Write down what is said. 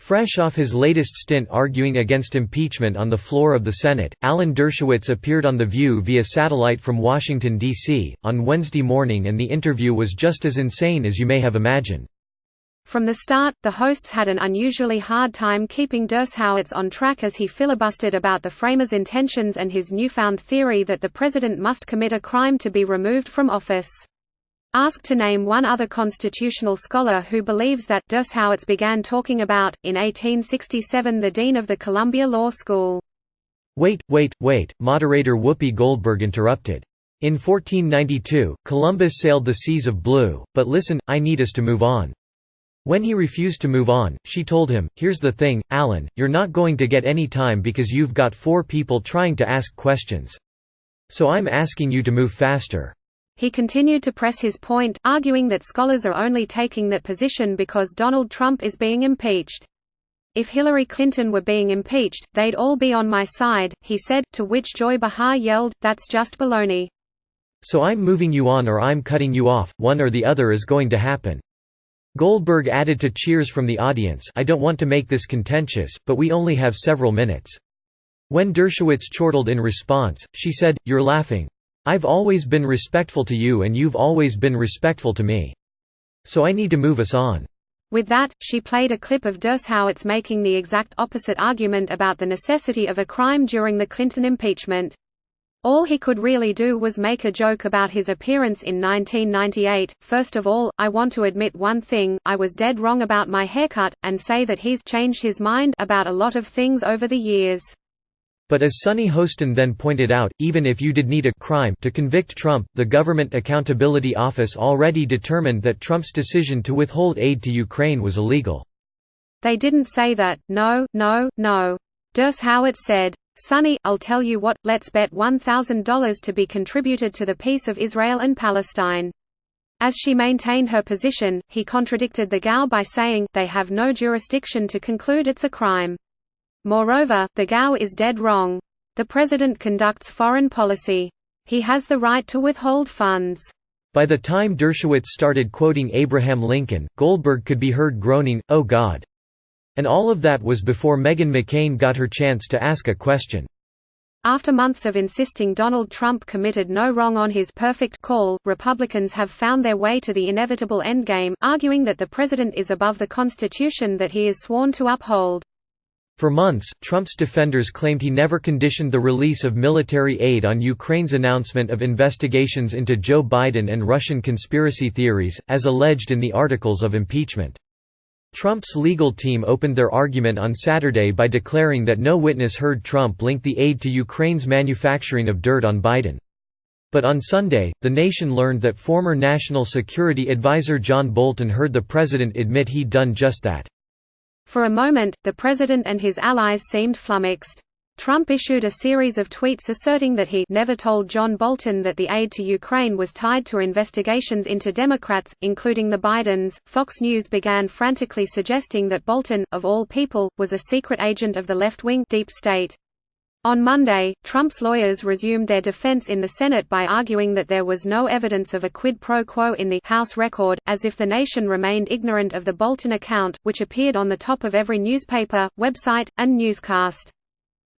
Fresh off his latest stint arguing against impeachment on the floor of the Senate, Alan Dershowitz appeared on The View via satellite from Washington, D.C., on Wednesday morning, and the interview was just as insane as you may have imagined. From the start, the hosts had an unusually hard time keeping Dershowitz on track as he filibustered about the framers' intentions and his newfound theory that the president must commit a crime to be removed from office. Asked to name one other constitutional scholar who believes that, Dershowitz began talking about, in 1867, the dean of the Columbia Law School. Wait, moderator Whoopi Goldberg interrupted. In 1492, Columbus sailed the seas of blue, but listen, I need us to move on. When he refused to move on, she told him, here's the thing, Alan, you're not going to get any time because you've got 4 people trying to ask questions. So I'm asking you to move faster. He continued to press his point, arguing that scholars are only taking that position because Donald Trump is being impeached. If Hillary Clinton were being impeached, they'd all be on my side, he said, to which Joy Behar yelled, that's just baloney. So I'm moving you on or I'm cutting you off, one or the other is going to happen. Goldberg added to cheers from the audience, I don't want to make this contentious, but we only have several minutes. When Dershowitz chortled in response, she said, you're laughing. I've always been respectful to you and you've always been respectful to me. So I need to move us on. With that, she played a clip of Dershowitz making the exact opposite argument about the necessity of a crime during the Clinton impeachment. All he could really do was make a joke about his appearance in 1998. First of all, I want to admit one thing, I was dead wrong about my haircut, and say that he's changed his mind about a lot of things over the years. But as Sunny Hostin then pointed out, even if you did need a crime to convict Trump, the Government Accountability Office already determined that Trump's decision to withhold aid to Ukraine was illegal. They didn't say that, no. Dershowitz said, Sunny, I'll tell you what, let's bet $1,000 to be contributed to the peace of Israel and Palestine. As she maintained her position, he contradicted the GAO by saying, they have no jurisdiction to conclude it's a crime. Moreover, the GAO is dead wrong. The president conducts foreign policy. He has the right to withhold funds. By the time Dershowitz started quoting Abraham Lincoln, Goldberg could be heard groaning, oh God. And all of that was before Meghan McCain got her chance to ask a question. After months of insisting Donald Trump committed no wrong on his perfect call, Republicans have found their way to the inevitable endgame, arguing that the president is above the Constitution that he is sworn to uphold. For months, Trump's defenders claimed he never conditioned the release of military aid on Ukraine's announcement of investigations into Joe Biden and Russian conspiracy theories, as alleged in the articles of impeachment. Trump's legal team opened their argument on Saturday by declaring that no witness heard Trump link the aid to Ukraine's manufacturing of dirt on Biden. But on Sunday, the nation learned that former National Security Advisor John Bolton heard the president admit he'd done just that. For a moment, the president and his allies seemed flummoxed. Trump issued a series of tweets asserting that he never told John Bolton that the aid to Ukraine was tied to investigations into Democrats, including the Bidens. Fox News began frantically suggesting that Bolton, of all people, was a secret agent of the left-wing deep state. On Monday, Trump's lawyers resumed their defense in the Senate by arguing that there was no evidence of a quid pro quo in the House record, as if the nation remained ignorant of the Bolton account, which appeared on the top of every newspaper, website, and newscast.